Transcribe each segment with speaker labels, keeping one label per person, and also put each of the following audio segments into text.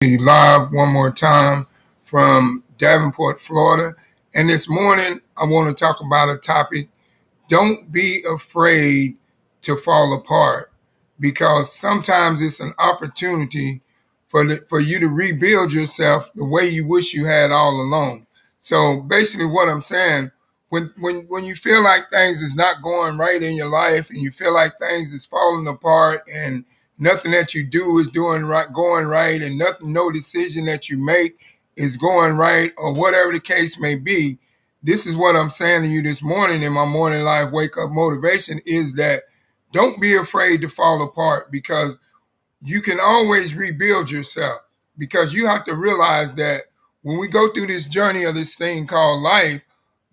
Speaker 1: Live one more time from Davenport, Florida. And this morning, I want to talk about a topic. Don't be afraid to fall apart because sometimes it's an opportunity for you to rebuild yourself the way you wish you had all along. So basically, what I'm saying, when you feel like things is not going right in your life and you feel like things is falling apart and nothing that you do is doing right, going right, and nothing, no decision that you make is going right, or whatever the case may be. This is what I'm saying to you this morning in my morning live wake up motivation is that don't be afraid to fall apart because you can always rebuild yourself, because you have to realize that when we go through this journey of this thing called life,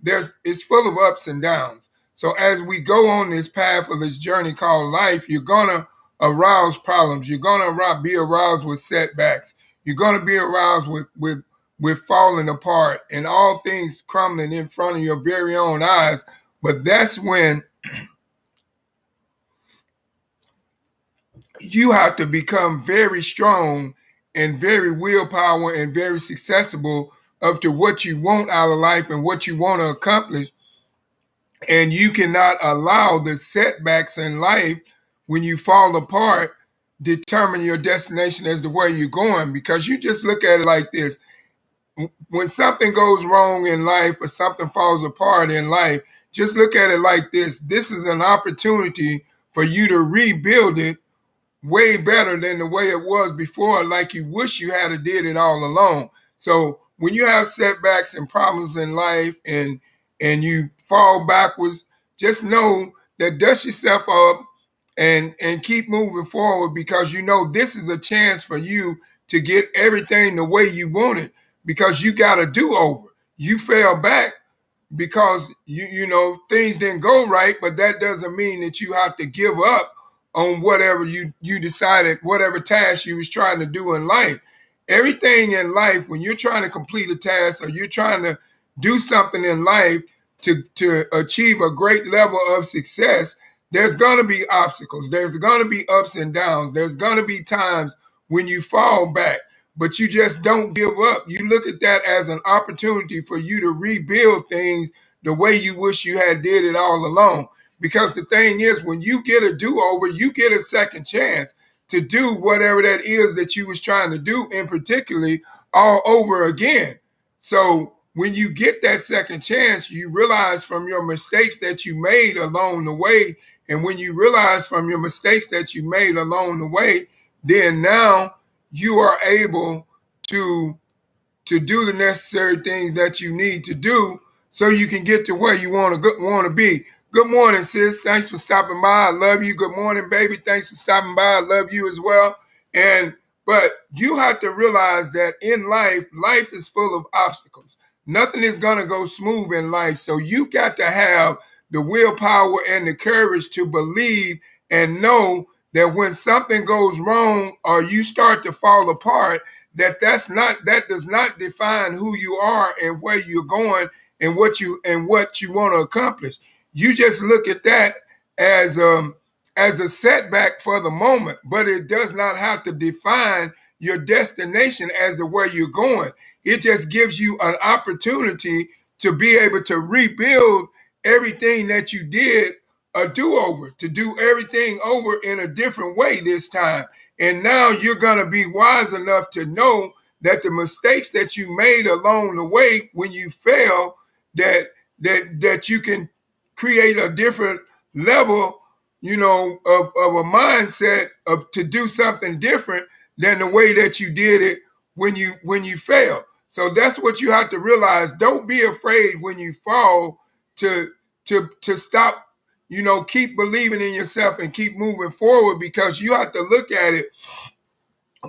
Speaker 1: it's full of ups and downs. So as we go on this path of this journey called life, you're gonna arouse problems. You're gonna be aroused with setbacks. You're gonna be aroused with falling apart and all things crumbling in front of your very own eyes. But that's when you have to become very strong and very willpower and very successful up to what you want out of life and what you want to accomplish. And you cannot allow the setbacks in life when you fall apart determine your destination as to where you're going, because you just look at it like this. When something goes wrong in life or something falls apart in life, just look at it like this. This is an opportunity for you to rebuild it way better than the way it was before, like you wish you had did it all along. So when you have setbacks and problems in life and you fall backwards, just know that dust yourself up and keep moving forward, because you know this is a chance for you to get everything the way you want it, because you got a do-over. You fell back because you know things didn't go right, but that doesn't mean that you have to give up on whatever you decided, whatever task you was trying to do in life. Everything in life, when you're trying to complete a task or you're trying to do something in life to achieve a great level of success, there's going to be obstacles. There's going to be ups and downs. There's going to be times when you fall back, but you just don't give up. You look at that as an opportunity for you to rebuild things the way you wish you had did it all along. Because the thing is, when you get a do-over, you get a second chance to do whatever that is that you was trying to do, in particularly all over again. So when you get that second chance, you realize from your mistakes that you made along the way. And when you realize from your mistakes that you made along the way, then now you are able to do the necessary things that you need to do so you can get to where you want to be. Good morning, sis. Thanks for stopping by. I love you. Good morning, baby. Thanks for stopping by. I love you as well. But you have to realize that in life is full of obstacles. Nothing is going to go smooth in life. So you got to have the willpower and the courage to believe and know that when something goes wrong or you start to fall apart, that does not define who you are and where you're going and what you want to accomplish. You just look at that as a setback for the moment, but it does not have to define your destination as to where you're going. It just gives you an opportunity to be able to rebuild everything that you did a do-over, to do everything over in a different way this time. And now you're going to be wise enough to know that the mistakes that you made along the way when you fail, that you can create a different level, of a mindset of to do something different than the way that you did it when you fail. So that's what you have to realize. Don't be afraid when you fall to stop, keep believing in yourself and keep moving forward, because you have to look at it.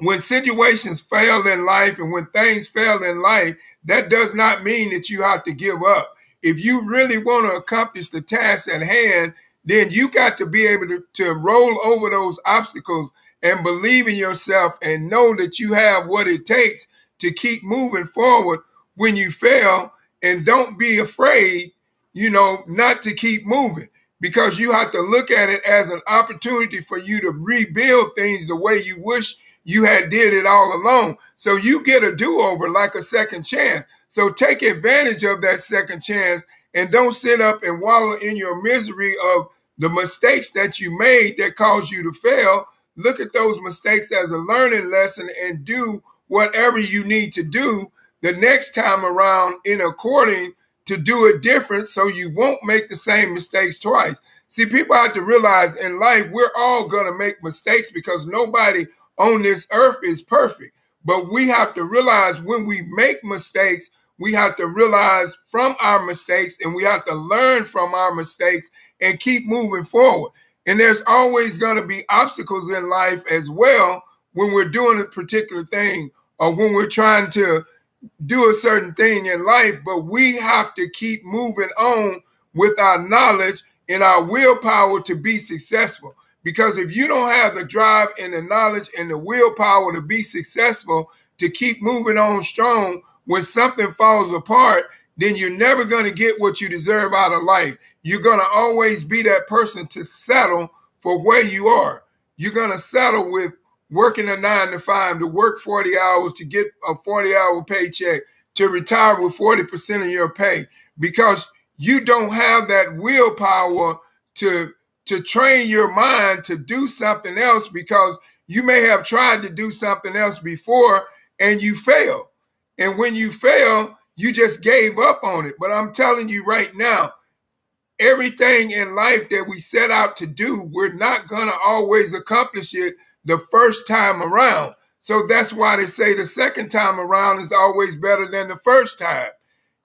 Speaker 1: When situations fail in life and when things fail in life, that does not mean that you have to give up. If you really want to accomplish the task at hand, then you got to be able to roll over those obstacles and believe in yourself and know that you have what it takes to keep moving forward when you fail. And don't be afraid, not to keep moving, because you have to look at it as an opportunity for you to rebuild things the way you wish you had did it all along. So you get a do-over, like a second chance. So take advantage of that second chance and don't sit up and wallow in your misery of the mistakes that you made that caused you to fail. Look at those mistakes as a learning lesson and do whatever you need to do the next time around in according to do it different so you won't make the same mistakes twice. See, people have to realize in life, we're all going to make mistakes because nobody on this earth is perfect. But we have to realize when we make mistakes, we have to realize from our mistakes and we have to learn from our mistakes and keep moving forward. And there's always going to be obstacles in life as well when we're doing a particular thing or when we're trying to do a certain thing in life, but we have to keep moving on with our knowledge and our willpower to be successful. Because if you don't have the drive and the knowledge and the willpower to be successful, to keep moving on strong, when something falls apart, then you're never going to get what you deserve out of life. You're going to always be that person to settle for where you are. You're going to settle with working a 9 to 5, to work 40 hours, to get a 40-hour paycheck, to retire with 40% of your pay, because you don't have that willpower to train your mind to do something else, because you may have tried to do something else before and you fail. And when you fail, you just gave up on it. But I'm telling you right now, everything in life that we set out to do, we're not going to always accomplish it the first time around. So that's why they say the second time around is always better than the first time.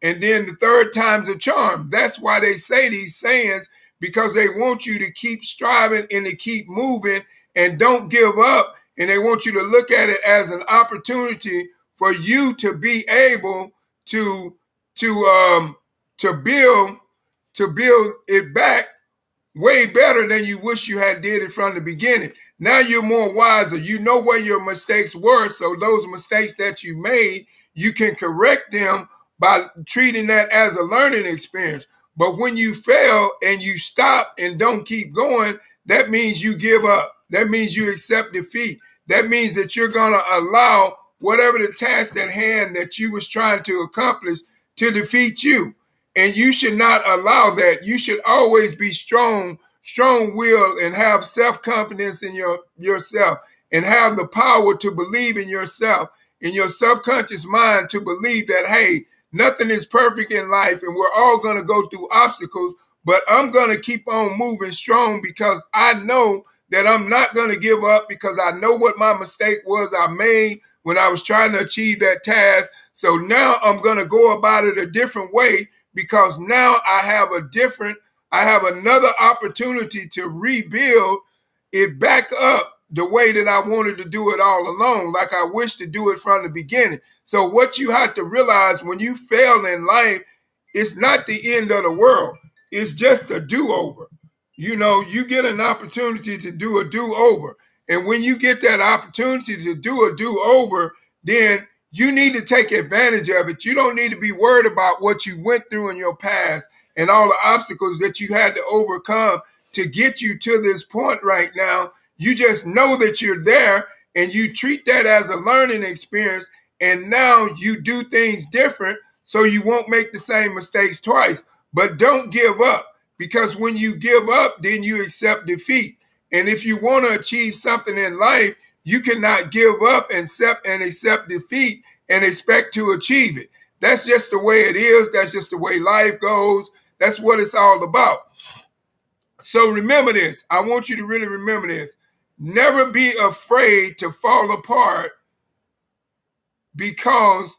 Speaker 1: And then the third time's a charm. That's why they say these sayings, because they want you to keep striving and to keep moving and don't give up. And they want you to look at it as an opportunity for you to be able to build it back way better than you wish you had did it from the beginning. Now you're more wiser. You know where your mistakes were. So those mistakes that you made, you can correct them by treating that as a learning experience. But when you fail and you stop and don't keep going, that means you give up. That means you accept defeat. That means that you're going to allow whatever the task at hand that you was trying to accomplish to defeat you. And you should not allow that. You should always be strong-willed and have self-confidence in yourself and have the power to believe in yourself, in your subconscious mind, to believe that, hey, nothing is perfect in life and we're all going to go through obstacles, but I'm going to keep on moving strong because I know that I'm not going to give up, because I know what my mistake was I made when I was trying to achieve that task. So now I'm going to go about it a different way, because now I have another opportunity to rebuild it back up the way that I wanted to do it all along, like I wish to do it from the beginning. So what you have to realize when you fail in life, it's not the end of the world. It's just a do-over. You know, you get an opportunity to do a do-over. And when you get that opportunity to do a do-over, then you need to take advantage of it. You don't need to be worried about what you went through in your past and all the obstacles that you had to overcome to get you to this point right now. You just know that you're there and you treat that as a learning experience. And now you do things different so you won't make the same mistakes twice. But don't give up, because when you give up, then you accept defeat. And if you want to achieve something in life, you cannot give up and accept defeat and expect to achieve it. That's just the way it is. That's just the way life goes. That's what it's all about. So remember this. I want you to really remember this. Never be afraid to fall apart, because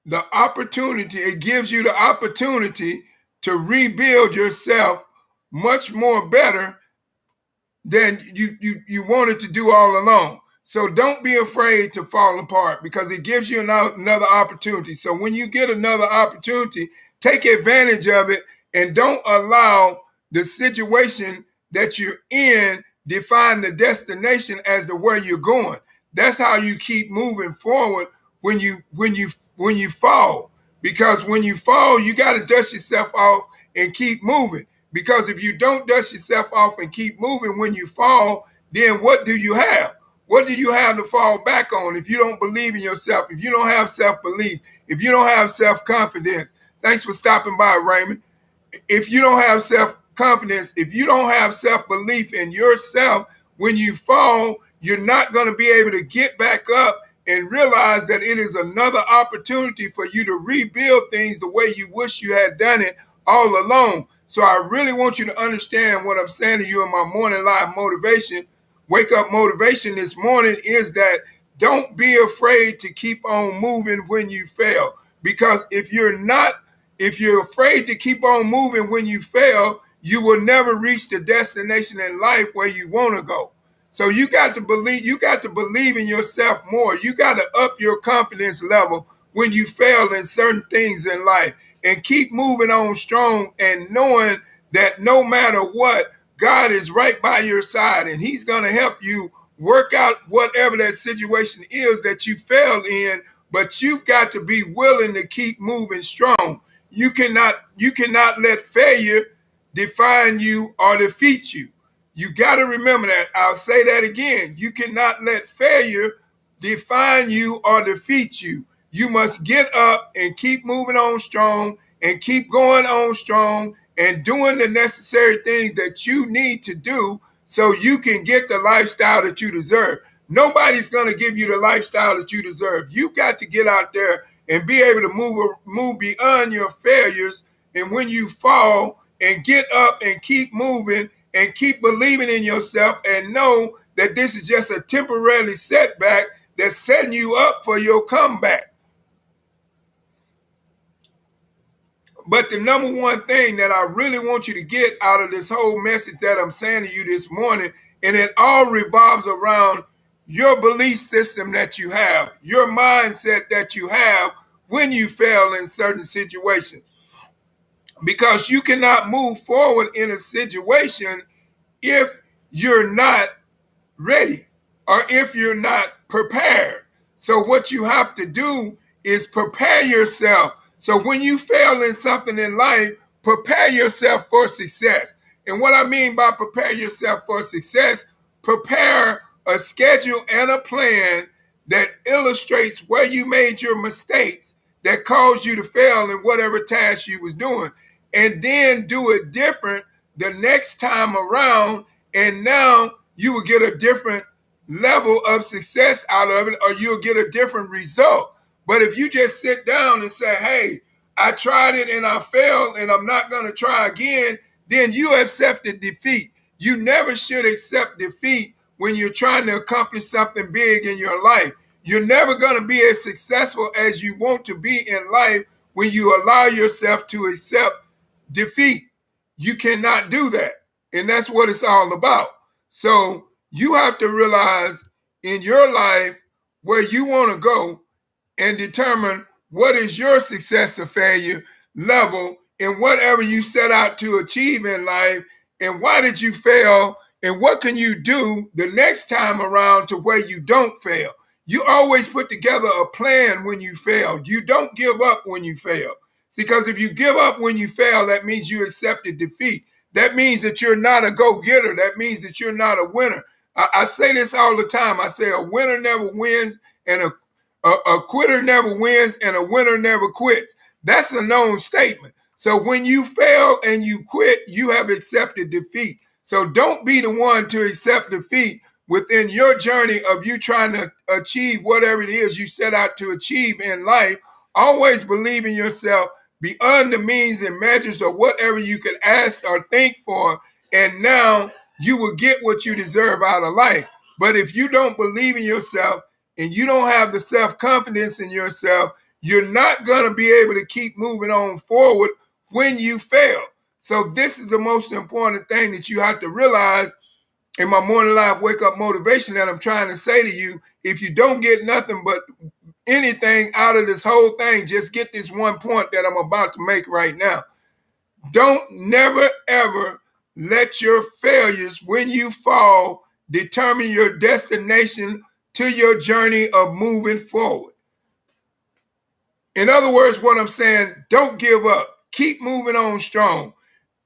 Speaker 1: the opportunity, it gives you the opportunity to rebuild yourself much more better than you wanted to do all along. So don't be afraid to fall apart, because it gives you another opportunity. So when you get another opportunity, take advantage of it and don't allow the situation that you're in define the destination as to where you're going. That's how you keep moving forward when you fall. Because when you fall, you got to dust yourself off and keep moving. Because if you don't dust yourself off and keep moving when you fall, then what do you have? What do you have to fall back on if you don't believe in yourself, if you don't have self-belief, if you don't have self-confidence? Thanks for stopping by, Raymond. If you don't have self-confidence, if you don't have self-belief in yourself, when you fall, you're not going to be able to get back up and realize that it is another opportunity for you to rebuild things the way you wish you had done it all along. So I really want you to understand what I'm saying to you in my morning live motivation, wake up motivation this morning, is that don't be afraid to keep on moving when you fail. Because if you're afraid to keep on moving when you fail, you will never reach the destination in life where you want to go. So you got to believe in yourself more. You got to up your confidence level when you fail in certain things in life, and keep moving on strong and knowing that no matter what, God is right by your side and he's going to help you work out whatever that situation is that you failed in, but you've got to be willing to keep moving strong. You cannot let failure define you or defeat you. You got to remember that. I'll say that again. You cannot let failure define you or defeat you. You must get up and keep moving on strong and keep going on strong and doing the necessary things that you need to do so you can get the lifestyle that you deserve. Nobody's going to give you the lifestyle that you deserve. You got to get out there and be able to move beyond your failures. And when you fall, and get up and keep moving and keep believing in yourself, and know that this is just a temporary setback that's setting you up for your comeback. But the number one thing that I really want you to get out of this whole message that I'm saying to you this morning, and it all revolves around your belief system that you have, your mindset that you have when you fail in certain situations. Because you cannot move forward in a situation if you're not ready or if you're not prepared. So what you have to do is prepare yourself. So when you fail in something in life, prepare yourself for success. And what I mean by prepare yourself for success, prepare a schedule and a plan that illustrates where you made your mistakes that caused you to fail in whatever task you was doing. And then do it different the next time around, and now you will get a different level of success out of it, or you'll get a different result. But if you just sit down and say, hey, I tried it and I failed and I'm not going to try again, then you accepted defeat. You never should accept defeat when you're trying to accomplish something big in your life. You're never going to be as successful as you want to be in life when you allow yourself to accept defeat. You cannot do that. And that's what it's all about. So you have to realize in your life where you want to go and determine what is your success or failure level in whatever you set out to achieve in life, and why did you fail, and what can you do the next time around to where you don't fail. You always put together a plan when you fail. You don't give up when you fail. Because if you give up when you fail, that means you accepted defeat. That means that you're not a go-getter. That means that you're not a winner. I say this all the time. I say a winner never wins, and a quitter never wins, and a winner never quits. That's a known statement. So when you fail and you quit, you have accepted defeat. So don't be the one to accept defeat within your journey of you trying to achieve whatever it is you set out to achieve in life. Always believe in yourself beyond the means and measures of whatever you could ask or think for, and now you will get what you deserve out of life. But if you don't believe in yourself and you don't have the self-confidence in yourself, you're not going to be able to keep moving on forward when you fail. So this is the most important thing that you have to realize in my morning live wake up motivation that I'm trying to say to you. If you don't get nothing but anything out of this whole thing, just get this one point that I'm about to make right now. Don't never ever let your failures when you fall determine your destination to your journey of moving forward. In other words, what I'm saying, don't give up. Keep moving on strong.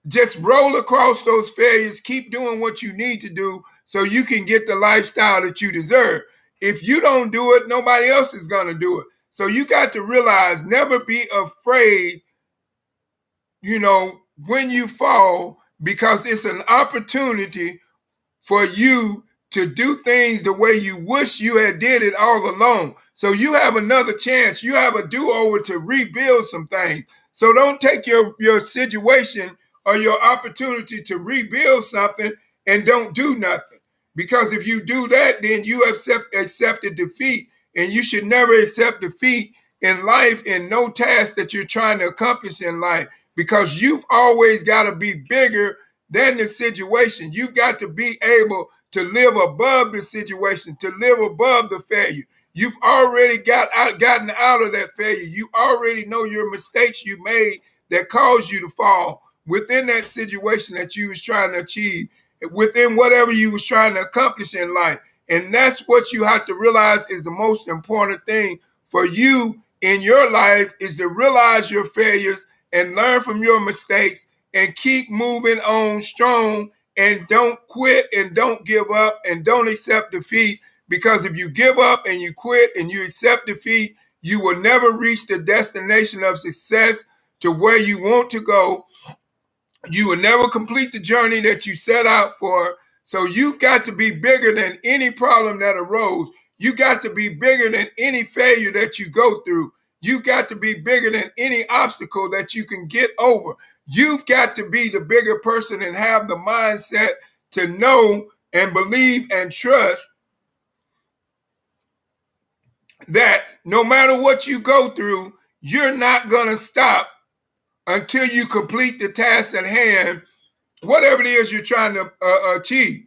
Speaker 1: Just roll across those failures. Keep doing what you need to do so you can get the lifestyle that you deserve. If you don't do it, nobody else is going to do it. So you got to realize, never be afraid, when you fall, because it's an opportunity for you to do things the way you wish you had did it all along. So you have another chance. You have a do-over to rebuild some things. So don't take your situation or your opportunity to rebuild something and don't do nothing. Because if you do that, then you have accepted defeat. And you should never accept defeat in life, in no task that you're trying to accomplish in life, because you've always got to be bigger than the situation. You've got to be able to live above the situation, to live above the failure. You've already gotten out of that failure. You already know your mistakes you made that caused you to fall within that situation that you was trying to achieve, within whatever you was trying to accomplish in life. And that's what you have to realize is the most important thing for you in your life, is to realize your failures and learn from your mistakes and keep moving on strong, and don't quit and don't give up and don't accept defeat. Because if you give up and you quit and you accept defeat, you will never reach the destination of success to where you want to go. You will never complete the journey that you set out for. So you've got to be bigger than any problem that arose. You got to be bigger than any failure that you go through. You got to be bigger than any obstacle that you can get over. You've got to be the bigger person and have the mindset to know and believe and trust that no matter what you go through, you're not going to stop until you complete the task at hand, whatever it is you're trying to achieve.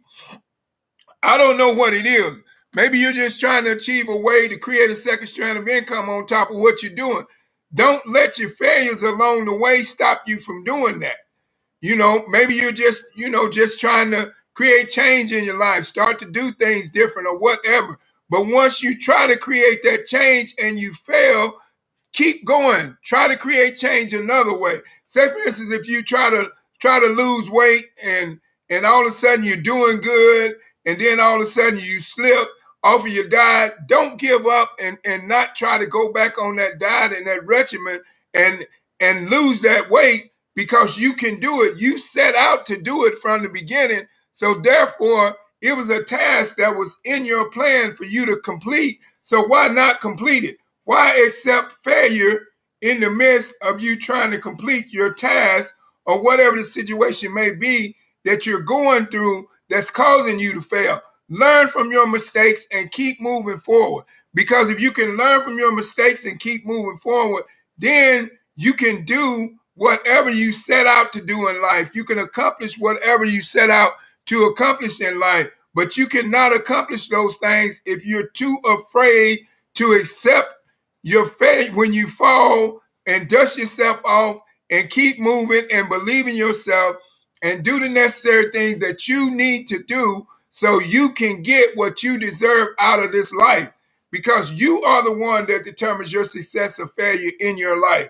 Speaker 1: I don't know what it is. Maybe you're just trying to achieve a way to create a second strand of income on top of what you're doing. Don't let your failures along the way stop you from doing that. Maybe you're just trying to create change in your life, start to do things different or whatever. But once you try to create that change and you fail, keep going. Try to create change another way. Say, for instance, if you try to lose weight and all of a sudden you're doing good, and then all of a sudden you slip off of your diet, don't give up and not try to go back on that diet and that regimen and lose that weight, because you can do it. You set out to do it from the beginning. So therefore, it was a task that was in your plan for you to complete. So why not complete it? Why accept failure in the midst of you trying to complete your task or whatever the situation may be that you're going through that's causing you to fail? Learn from your mistakes and keep moving forward. Because if you can learn from your mistakes and keep moving forward, then you can do whatever you set out to do in life. You can accomplish whatever you set out to accomplish in life. But you cannot accomplish those things if you're too afraid to accept your failure when you fall, and dust yourself off and keep moving and believe in yourself and do the necessary things that you need to do so you can get what you deserve out of this life. Because you are the one that determines your success or failure in your life.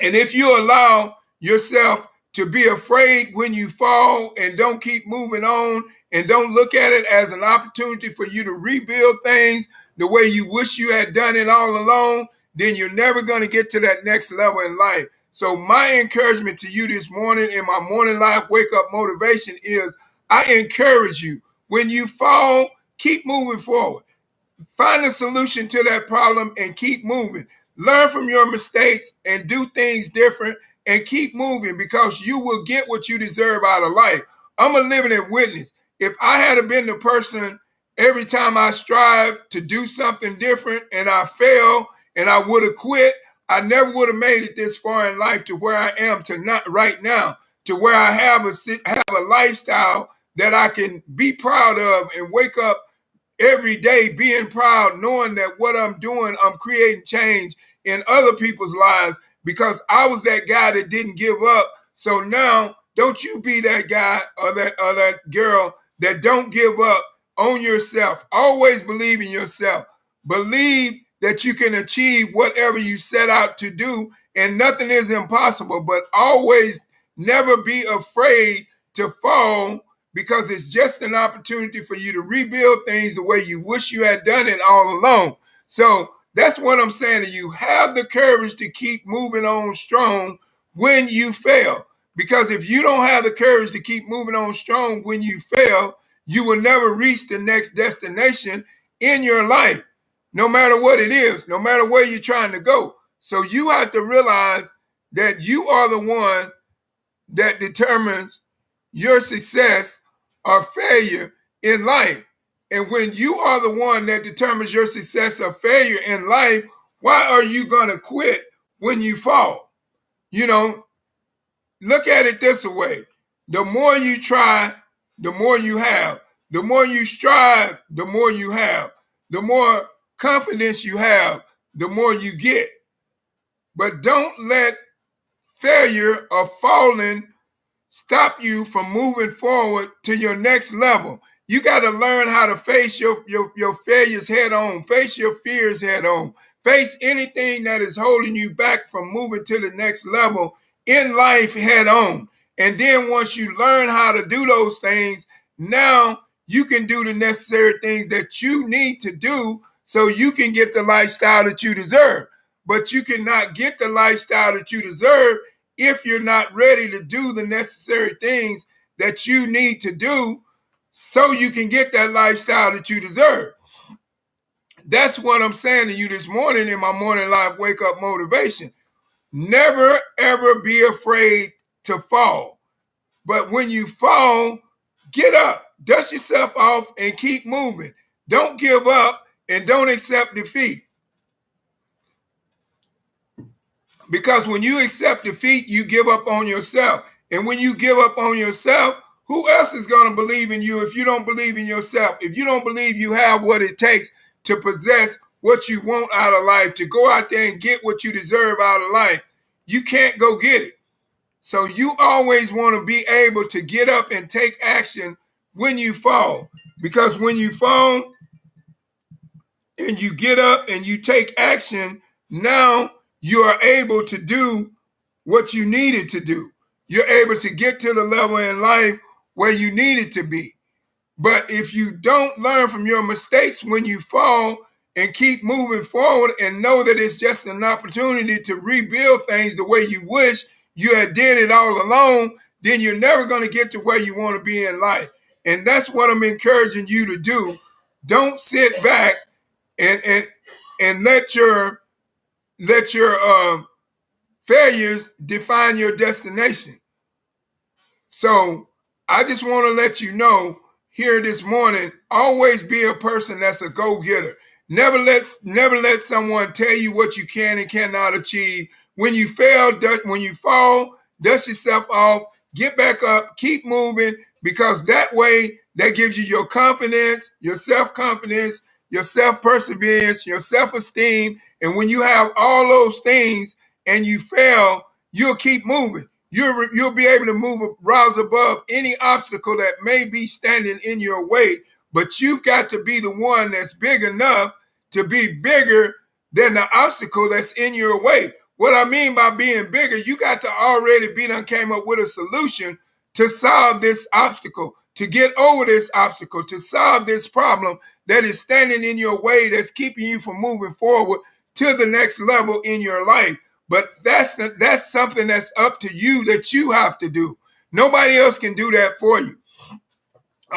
Speaker 1: And if you allow yourself to be afraid when you fall and don't keep moving on and don't look at it as an opportunity for you to rebuild things the way you wish you had done it all along, then you're never going to get to that next level in life. So my encouragement to you this morning in my Morning Life Wake Up Motivation is, I encourage you, when you fall, keep moving forward. Find a solution to that problem and keep moving. Learn from your mistakes and do things different and keep moving, because you will get what you deserve out of life. I'm a living witness. If I had been the person every time I strive to do something different and I fail and I would have quit, I never would have made it this far in life to where I am to not right now, to where I have a lifestyle that I can be proud of and wake up every day being proud, knowing that what I'm doing, I'm creating change in other people's lives, because I was that guy that didn't give up. So now, don't you be that guy or that girl that don't give up on yourself. Always believe in yourself. Believe that you can achieve whatever you set out to do, and nothing is impossible. But always never be afraid to fall because it's just an opportunity for you to rebuild things the way you wish you had done it all along. So that's what I'm saying to you. Have the courage to keep moving on strong when you fail. Because if you don't have the courage to keep moving on strong when you fail, you will never reach the next destination in your life, no matter what it is, no matter where you're trying to go. So you have to realize that you are the one that determines your success or failure in life. And when you are the one that determines your success or failure in life, why are you going to quit when you fall? You know, look at it this way. The more you try, the more you have. The more you strive, the more you have. The more confidence you have, the more you get. But don't let failure or falling stop you from moving forward to your next level. You got to learn how to face your failures head on, face your fears head on, face anything that is holding you back from moving to the next level in life head on. And then once you learn how to do those things, now you can do the necessary things that you need to do so you can get the lifestyle that you deserve. But you cannot get the lifestyle that you deserve if you're not ready to do the necessary things that you need to do so you can get that lifestyle that you deserve. That's what I'm saying to you this morning in my morning live wake up motivation. Never ever be afraid to fall. But when you fall, get up, dust yourself off, and keep moving. Don't give up and don't accept defeat. Because when you accept defeat, you give up on yourself. And when you give up on yourself, who else is going to believe in you if you don't believe in yourself? If you don't believe you have what it takes to possess what you want out of life, to go out there and get what you deserve out of life, you can't go get it. So you always want to be able to get up and take action when you fall. Because when you fall and you get up and you take action, now you are able to do what you needed to do. You're able to get to the level in life where you needed to be. But if you don't learn from your mistakes when you fall and keep moving forward and know that it's just an opportunity to rebuild things the way you wish you had did it all along, then you're never going to get to where you want to be in life. And that's what I'm encouraging you to do. Don't sit back and let your failures define your destination. So I just want to let you know here this morning, always be a person that's a go-getter. Never let someone tell you what you can and cannot achieve. When you fall, dust yourself off, get back up, keep moving, because that way that gives you your confidence, your self-confidence, your self-perseverance, your self-esteem. And when you have all those things and you fail, you'll keep moving. You'll be able to rise above any obstacle that may be standing in your way. But you've got to be the one that's big enough to be bigger than the obstacle that's in your way. What I mean by being bigger, you got to already be done came up with a solution to solve this obstacle, to get over this obstacle, to solve this problem that is standing in your way, that's keeping you from moving forward to the next level in your life. But that's something that's up to you, that you have to do. Nobody else can do that for you.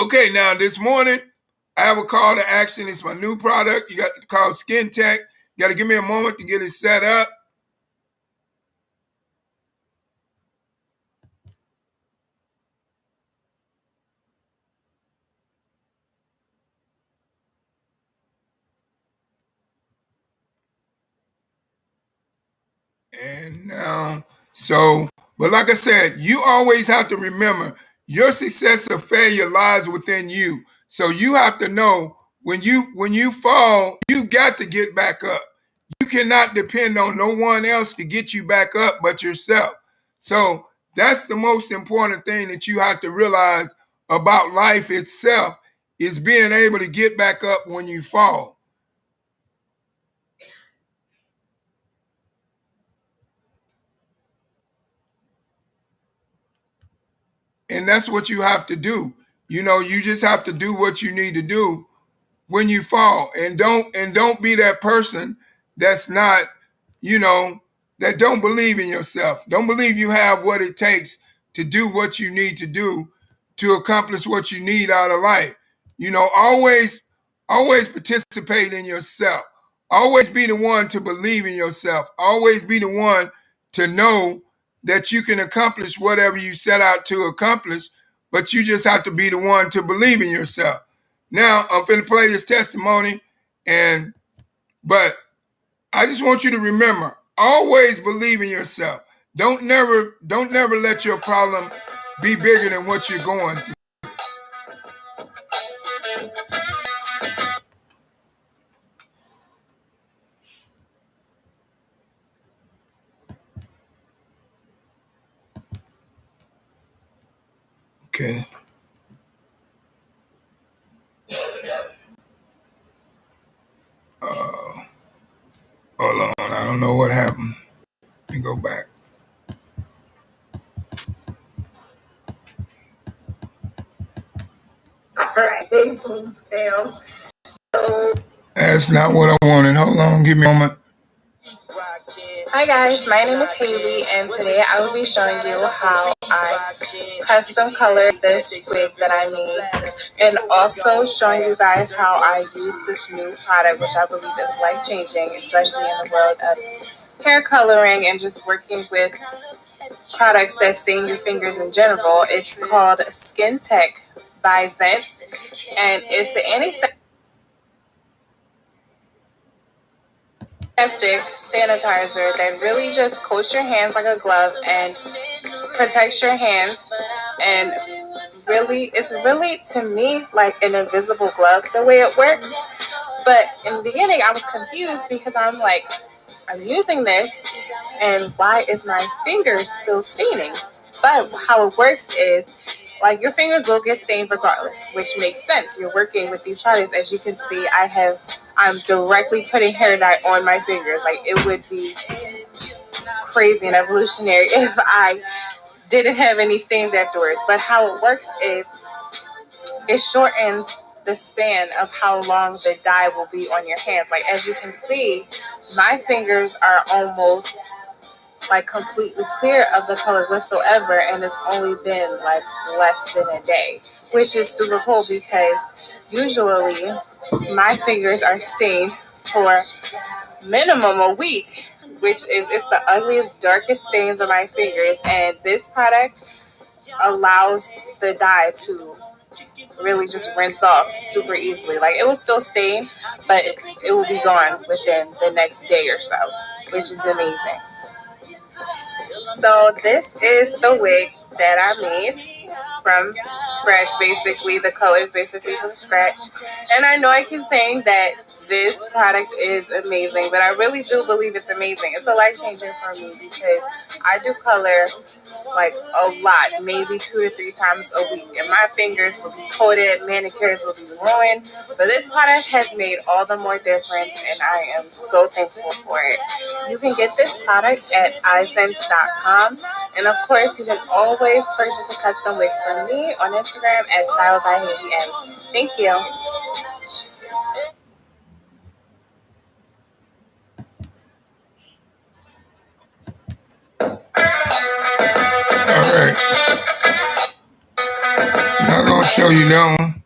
Speaker 1: Okay, now this morning, I have a call to action. It's my new product. You got to call Skin Tech. You got to give me a moment to get it set up. And now, but like I said, you always have to remember your success or failure lies within you. So you have to know when you fall, you got to get back up. You cannot depend on no one else to get you back up but yourself. So that's the most important thing that you have to realize about life itself, is being able to get back up when you fall. And that's what you have to do. You just have to do what you need to do when you fall, and don't be that person that's not, you know, that don't believe in yourself, don't believe you have what it takes to do what you need to do to accomplish what you need out of life. Always participate in yourself. Always be the one to believe in yourself. Always be the one to know that you can accomplish whatever you set out to accomplish, but you just have to be the one to believe in yourself. Now, I'm going to play this testimony, but I just want you to remember, always believe in yourself. Don't never let your problem be bigger than what you're going through. Okay. Hold on. I don't know what happened. Let me go back. All right. That's not what I wanted. Hold on. Give me a moment.
Speaker 2: Hi guys, my name is Haley, and today I will be showing you how I custom colored this wig that I made, and also showing you guys how I use this new product, which I believe is life changing, especially in the world of hair coloring and just working with products that stain your fingers in general. It's called Skin Tech by Zent, and it's an antiseptic sanitizer that really just coats your hands like a glove and protects your hands. And really, it's really, to me, like an invisible glove the way it works. But in the beginning I was confused because I'm like, I'm using this and why is my fingers still staining? But how it works is, like, your fingers will get stained regardless, which makes sense. You're working with these products. As you can see, I'm directly putting hair dye on my fingers. Like, it would be crazy and evolutionary if I didn't have any stains afterwards. But how it works is it shortens the span of how long the dye will be on your hands. Like, as you can see, my fingers are almost like completely clear of the color whatsoever, and it's only been like less than a day, which is super cool because usually my fingers are stained for minimum a week, which is, it's the ugliest, darkest stains on my fingers, and this product allows the dye to really just rinse off super easily. Like, it will still stain, but it will be gone within the next day or so, which is amazing. So this is the wig that I made from scratch, basically. The colors basically from scratch. And I know I keep saying that this product is amazing, but I really do believe it's amazing. It's a life changer for me because I do color like a lot, maybe 2 to 3 times a week, and my fingers will be coated, manicures will be ruined. But this product has made all the more difference, and I am so thankful for it. You can get this product at isense.com, and of course, you can always purchase a custom wig from me on Instagram at Style by Haley M. Thank you.
Speaker 1: All right. Not gonna show you that one.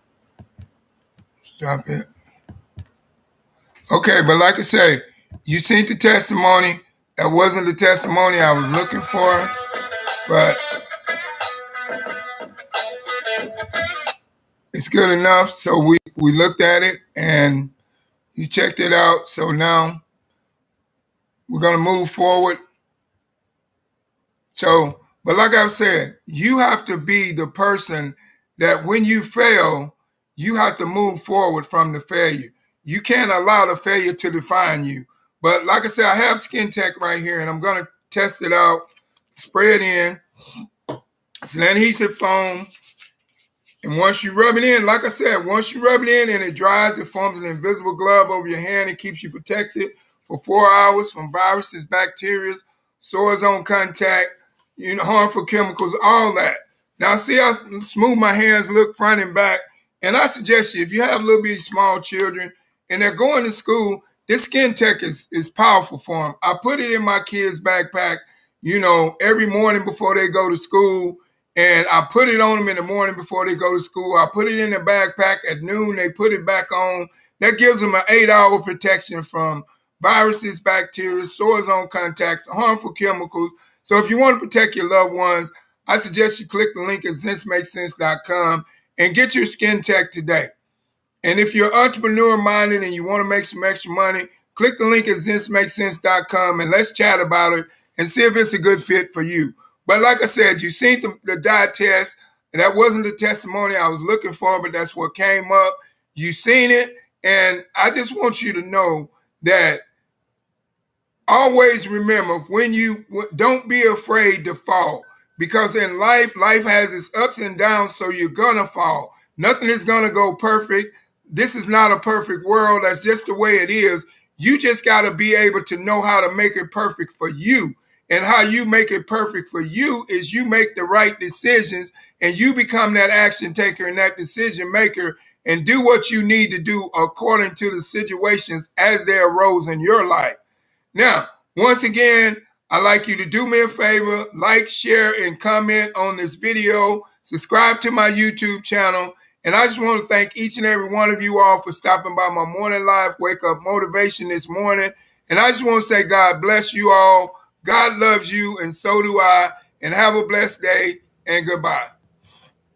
Speaker 1: Stop it. Okay, but like I say, you seen the testimony. That wasn't the testimony I was looking for, but it's good enough. So we looked at it and you checked it out. So now we're gonna move forward. So, but like I've said, you have to be the person that when you fail, you have to move forward from the failure. You can't allow the failure to define you. But like I said, I have Skin Tech right here, and I'm gonna test it out, spray it in. It's an adhesive foam. And once you rub it in, like I said, once you rub it in and it dries, it forms an invisible glove over your hand. It keeps you protected for 4 hours from viruses, bacteria, sores on contact, harmful chemicals, all that. Now see how smooth my hands look front and back. And I suggest you, if you have little bitty small children and they're going to school, this Skin Tech is powerful for them. I put it in my kids' backpack, every morning before they go to school. And I put it on them in the morning before they go to school. I put it in their backpack at noon. They put it back on. That gives them an 8-hour protection from viruses, bacteria, sores on contacts, harmful chemicals. So if you want to protect your loved ones, I suggest you click the link at ZenseMakesSense.com and get your Skin Tech today. And if you're entrepreneur minded and you want to make some extra money, click the link at ZenseMakesSense.com and let's chat about it and see if it's a good fit for you. But like I said, you seen the dye test, and that wasn't the testimony I was looking for, but that's what came up. You seen it, and I just want you to know that always remember, don't be afraid to fall, because in life has its ups and downs, so you're gonna fall. Nothing is gonna go perfect. This is not a perfect world. That's just the way it is. You just got to be able to know how to make it perfect for you. And how you make it perfect for you is you make the right decisions and you become that action taker and that decision maker and do what you need to do according to the situations as they arose in your life. Now, once again, I'd like you to do me a favor, like, share, and comment on this video. Subscribe to my YouTube channel. And I just want to thank each and every one of you all for stopping by my morning live wake up motivation this morning. And I just want to say God bless you all. God loves you, and so do I. And have a blessed day, and goodbye.